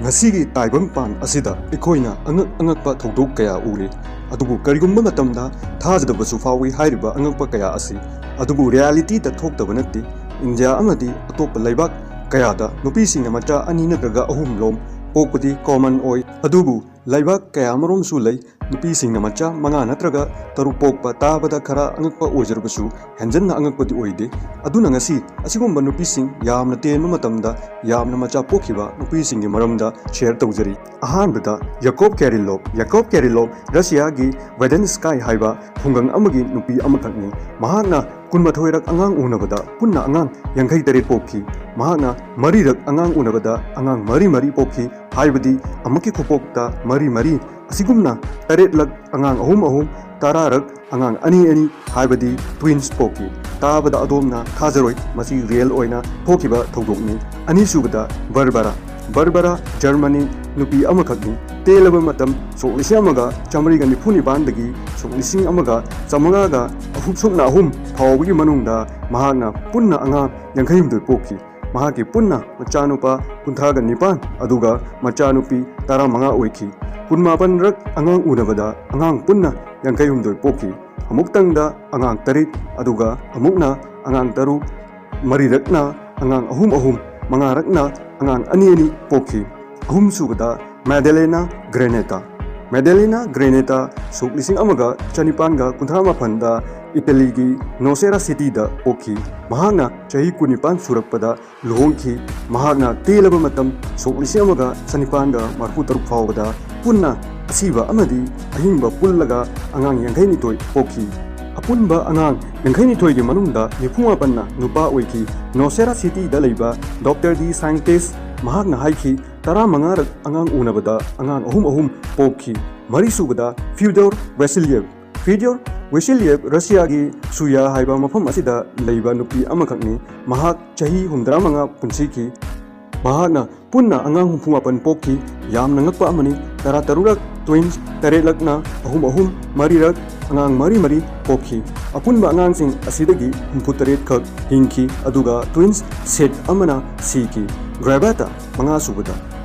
ꯉꯁꯤꯒꯤ ꯇꯥꯏꯕꯪꯄꯥꯟ ꯑꯁꯤꯗ ꯑꯩꯈꯣꯏꯅ ꯑꯉꯛꯄ ꯊꯧꯗꯣꯛ ꯀꯌꯥ ꯎꯔꯤ ꯑꯗꯨꯕꯨ ꯀꯔꯤꯒꯨꯝꯕ ꯃꯇꯝꯗ ꯊꯥꯖꯗꯕꯁꯨ ꯐꯥꯎꯏ ꯍꯥꯏꯔꯤꯕ ꯑꯉꯛꯄ ꯀꯌꯥ ꯑꯁꯤ ꯑꯗꯨꯕꯨ ꯔꯤꯌꯦꯂꯤꯇꯤꯗ ꯊꯣꯛꯇꯕ ꯅꯠꯇꯦ ꯏꯟꯗꯤꯌꯥ ꯑꯃꯗꯤ ꯑꯇꯣꯞꯄ ꯂꯩꯕꯥꯛ ꯀꯌꯥꯗ ꯅꯨꯄꯤꯁꯤꯡꯅ ꯃꯆꯥ 2 ꯅꯠꯇ꯭ꯔꯒ 3 ꯂꯣꯝ ꯄꯣꯛꯄꯗꯤ ꯀꯣꯃꯟ ꯑꯣꯏ ꯑꯗꯨꯕꯨ ꯂꯩꯕꯥꯛ ꯀꯌꯥ ꯑꯃꯔꯣꯝꯁꯨ ꯂꯩ ꯅꯨꯄꯤꯁꯤꯡꯅ ꯃꯆꯥ 5 ꯅꯠꯇ꯭ꯔꯒ 6 ꯄꯣꯛꯄ ꯇꯥꯕꯗ ꯈꯔ ꯑꯉꯛꯄ ꯑꯣꯏꯖꯔꯕꯁꯨ ꯍꯦꯟꯖꯟꯅ ꯑꯉꯛꯄꯗꯤ ꯑꯣꯏꯗꯦ ꯑꯗꯨꯅ ꯉꯁꯤ ꯑꯁꯤꯒꯨꯝꯕ ꯅꯨꯄꯤꯁꯤꯡ ꯌꯥꯝꯅ ꯇꯦꯟꯕ ꯃꯇꯝꯗ ꯌꯥꯝꯅ ꯃꯆꯥ ꯄꯣꯛꯈꯤꯕ ꯅꯨꯄꯤꯁꯤꯡꯒꯤ ꯃꯔꯝꯗ ꯁꯦꯌꯔ ꯇꯧꯖꯔꯤ ꯑꯍꯥꯟꯕꯗ ꯌꯥꯀꯣꯕ ꯀꯦꯔꯤꯂꯣꯚ ꯔꯁꯤꯌꯥꯒꯤ ꯚꯦꯗꯦꯟꯁ꯭ꯀꯥꯏ ꯍꯥꯏꯕ ꯈꯨꯡꯒꯪ ꯑꯃꯒꯤ ꯅꯨꯄꯤ ꯑꯃꯈꯛꯅꯤ ꯃꯍꯥꯛꯅ 12ꯔꯛ ꯑꯉꯥꯡ ꯎꯅꯕꯗ ꯄꯨꯟꯅ ꯑꯉꯥꯡ 58 ꯄꯣꯛꯈꯤ ꯃꯍꯥꯛꯅ 4ꯔꯛ ꯑꯉꯥꯡ ꯎꯅꯕꯗ ꯑꯉꯥꯡ 4 ꯄꯣꯛꯈꯤ ꯍꯥꯏꯕꯗꯤ ꯑꯃꯨꯛꯀꯤ ꯈꯨꯄꯣꯛꯇ 4 ꯑꯁꯤꯒꯨꯝꯅ 8ꯂꯛ ꯑꯉꯥꯡ 3 10ꯔꯛ ꯑꯉꯥꯡ 2 ꯍꯥꯏꯕꯗꯤ ꯇ꯭ꯋꯤꯟꯁ ꯄꯣꯛꯈꯤ ꯇꯥꯕꯗ ꯑꯗꯣꯝꯅ ꯊꯥꯖꯔꯣꯏ ꯃꯁꯤ ꯔꯤꯌꯦꯜ ꯑꯣꯏꯅ ꯊꯣꯛꯈꯤꯕ ꯊꯧꯗꯣꯛꯅꯤ ꯑꯅꯤꯁꯨꯕꯗ ꯕꯔꯕꯔꯥ ꯖꯔꯃꯅꯤ ꯅꯨꯄꯤ ꯑꯃꯈꯛꯅꯤ ꯇꯦꯜꯂꯕ ꯃꯇꯝ ꯁꯣꯛ 1994 ꯁꯣꯛ 1963 ꯐꯥꯎꯕꯒꯤ ꯃꯅꯨꯡꯗ ꯃꯍꯥꯛꯅ ꯄꯨꯟꯅ ꯑꯉꯥꯡ 58 ꯄꯣꯛꯈꯤ ꯃꯍꯥꯛꯀꯤ ꯄꯨꯟꯅ ꯃꯆꯥꯅꯨꯄꯥ 39 ꯑꯗꯨꯒ ꯃꯆꯥꯅꯨꯄꯤ 15 ꯑꯣꯏꯈꯤ 18ꯔꯛ ꯑꯉꯥꯡ ꯎꯅꯕꯗ ꯑꯉꯥꯡ ꯄꯨꯟꯅ 58 ꯄꯣꯛꯈꯤ ꯑꯃꯨꯛꯇꯪꯗ ꯑꯉꯥꯡ 9 ꯑꯗꯨꯒ ꯑꯃꯨꯛꯅ ꯑꯉꯥꯡ 6 4ꯔꯛꯅ ꯑꯉꯥꯡ 3 5ꯔꯛꯅ ꯑꯉꯥꯡ 2 ꯄꯣꯛꯈꯤ ꯑꯍꯨꯝꯁꯨꯕꯗ ꯃꯦꯗꯦꯂꯤꯅꯥ ꯒ꯭ꯔꯦꯅꯦꯇꯥ ꯁꯣꯛ 1997 इटलीगी नोसेरा सिटीदा पोखी महागना चही 19 सुरक्पदा लुहोंखी महागना तेलबा मतम सोक 1994 फावबदा पुन्ना असीबा अमदी अहिंबा पुल्लगा अंगांग 82 पोखी अपुनबा अंगांग 82 गे मनुंगदा 94 नुपा ओइखी नोसेरा सिटीदा लेबा डॉक्टर दी साइंटिस्ट महागना हाइखी 15 अंगांग उनबदा अंगांग 3 पोखी मरीसुबदा फ्योदोर वेसिलिएव रशिया की सुया हाइबा मफम असिदा लेबा नुपी अमखकनी महाक चही 65 पुंसीखी महाकना पुन्ना अंगांग 64 पोखी यामना ngakpa amani 13रक ट्विन्स 8लकना 3 4रक अंगांग 4 पोखी अपुनबा अंगांगसिंग असिदगी 38 खक हिंखी अदुगा ट्विन्स सेट अमना सीखी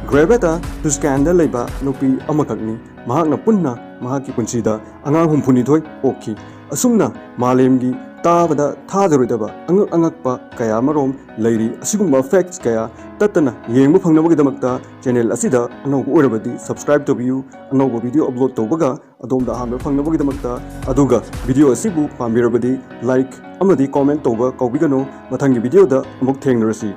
ग्रेवेटा टुस्कैंदा लेबा नुपी अमखकनी महाकना पुन्ना महाकी पुंसीदा अंगांग 62 पोखी असुमना मालेमगी ताबदा थाजरोइदबा अंगक्पा कया मरोम लैरी असिगुम्बा फैक्ट्स कया तत्तना येंबा फंगनबगीदमक्ता चैनल असिदा अनौबा ओइरबदी सब्सक्राइब तौबियु अनौबा वीडियो अपलोड तौबगा अदोमदा हामबा फंगनबगीदमक्ता अदुगा वीडियो असिबु पामिरबदी लाइक अमदी कमेंट तौबा कौबिगनो मथंगी वीडियोदा अमुक थेंगनरसी।